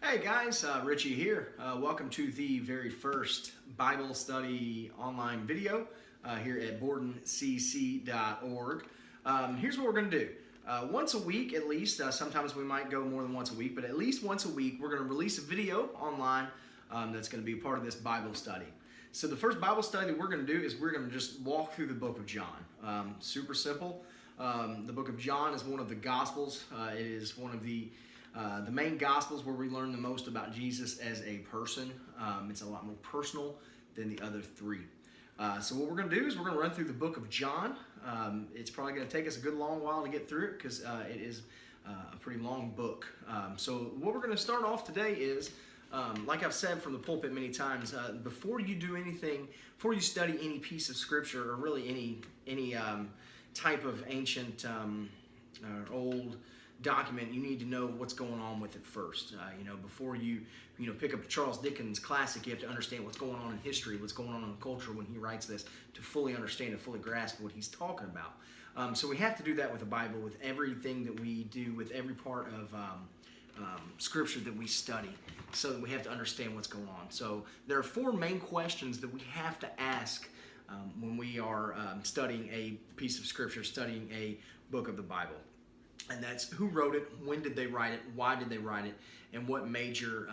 Hey guys, Richie here. Welcome to the very first Bible study online video here at bordencc.org. Here's what we're going to do. Once a week at least, sometimes we might go more than once a week, but at least once a week we're going to release a video online that's going to be part of this Bible study. So the first Bible study that we're going to do is we're going to just walk through the book of John. Super simple. The book of John is one of the Gospels. It is one of the main Gospels where we learn the most about Jesus as a person. It's a lot more personal than the other three. So what we're going to do is we're going to run through the book of John. It's probably going to take us a good long while to get through it because it is a pretty long book. So what we're going to start off today is, like I've said from the pulpit many times, before you do anything, before you study any piece of scripture or really any type of ancient or old document, you need to know what's going on with it first. Before you pick up Charles Dickens' classic, you have to understand what's going on in history, what's going on in the culture when he writes this, to fully understand and fully grasp what he's talking about. So we have to do that with the Bible, with everything that we do, with every part of scripture that we study, so that we have to understand what's going on. So there are four main questions that we have to ask when we are studying a piece of scripture, studying a book of the Bible. And that's who wrote it, when did they write it, why did they write it, and what major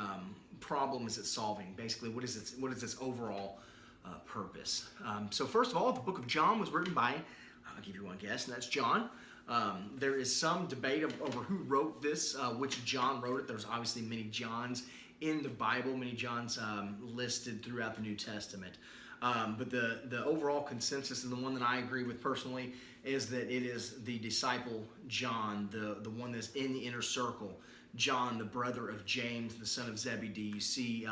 problem is it solving? Basically, what is its overall purpose? So first of all, the book of John was written by, I'll give you one guess, and that's John. There is some debate over who wrote this, which John wrote it. There's obviously many Johns in the Bible, many Johns listed throughout the New Testament. But the overall consensus, and the one that I agree with personally, is that it is the disciple John, the one that's in the inner circle. John, the brother of James, the son of Zebedee. You see,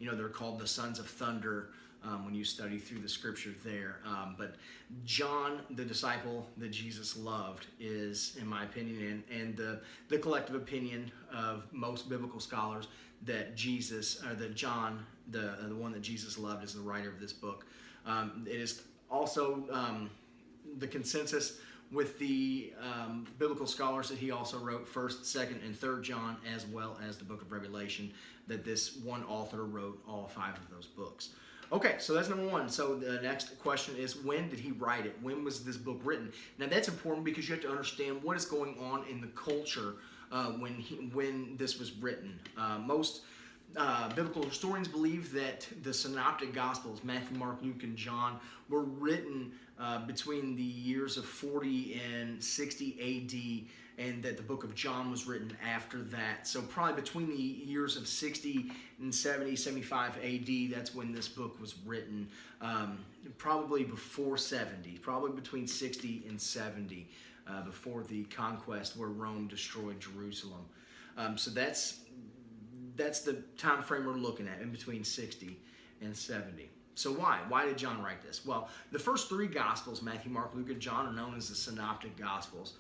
they're called the sons of thunder when you study through the scripture there. But John, the disciple that Jesus loved, is, in my opinion, and the collective opinion of most biblical scholars, that John, the one that Jesus loved, is the writer of this book. It is also the consensus with the biblical scholars that he also wrote 1st, 2nd, and 3rd John, as well as the book of Revelation, that this one author wrote all 5 of those books. Okay, so that's number one. So the next question is, when did he write it? When was this book written? Now that's important because you have to understand what is going on in the culture when this was written. Most biblical historians believe that the synoptic gospels, Matthew, Mark, Luke, and John, were written between the years of 40 and 60 AD, and that the book of John was written after that. So probably between the years of 60 and 70, 75 AD, that's when this book was written. Probably before 70, probably between 60 and 70, before the conquest where Rome destroyed Jerusalem. So that's the time frame we're looking at, in between 60 and 70. So why? Why did John write this? Well, the first 3 Gospels, Matthew, Mark, Luke, and John, are known as the Synoptic Gospels.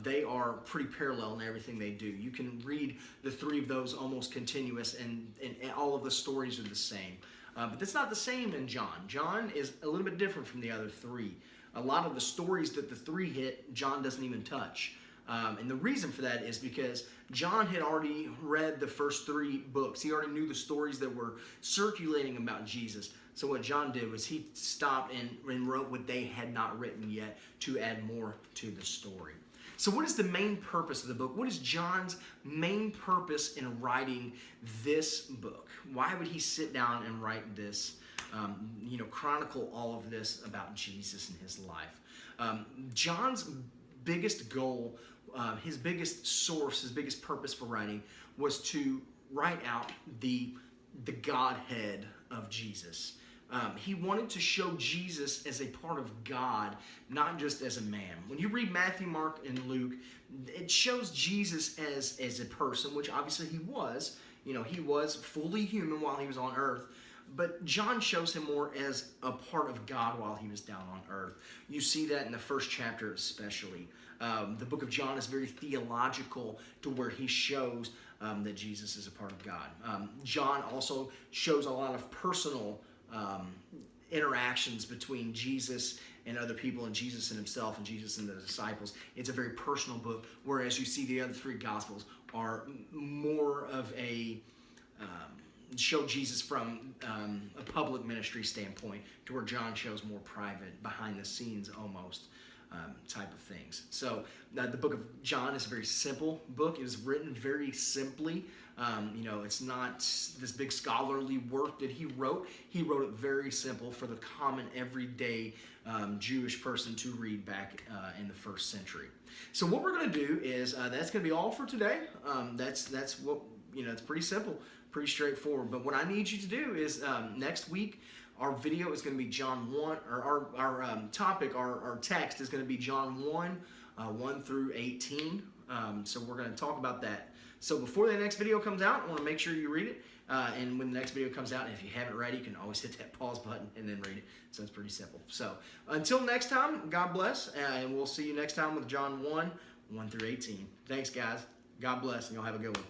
They are pretty parallel in everything they do. You can read the 3 of those almost continuous, and all of the stories are the same. But that's not the same in John. John is a little bit different from the other 3. A lot of the stories that the 3 hit, John doesn't even touch. And the reason for that is because John had already read the first 3 books. He already knew the stories that were circulating about Jesus. So what John did was he stopped and wrote what they had not written yet to add more to the story. So what is the main purpose of the book? What is John's main purpose in writing this book? Why would he sit down and write this, chronicle all of this about Jesus and his life? John's biggest goal, his biggest source, his biggest purpose for writing was to write out the Godhead of Jesus. He wanted to show Jesus as a part of God, not just as a man. When you read Matthew, Mark, and Luke, it shows Jesus as a person, which obviously he was. He was fully human while he was on earth. But John shows him more as a part of God while he was down on earth. You see that in the first chapter especially. The book of John is very theological, to where he shows that Jesus is a part of God. John also shows a lot of personal interactions between Jesus and other people, and Jesus and himself, and Jesus and the disciples. It's a very personal book, whereas you see the other 3 Gospels are more of a show Jesus from a public ministry standpoint to where John shows more private, behind the scenes almost type of things. So the book of John is a very simple book. It was written very simply. It's not this big scholarly work that he wrote. He wrote it very simple for the common everyday Jewish person to read back in the first century. So what we're going to do is that's going to be all for today. That's what, it's pretty simple, pretty straightforward. But what I need you to do is next week, our video is going to be John 1, or our topic, our text is going to be John 1, 1 through 18. So we're going to talk about that. So before the next video comes out, I want to make sure you read it. And when the next video comes out, if you haven't read it, you can always hit that pause button and then read it. So it's pretty simple. So until next time, God bless, and we'll see you next time with John 1, 1 through 18. Thanks, guys. God bless, and y'all have a good one.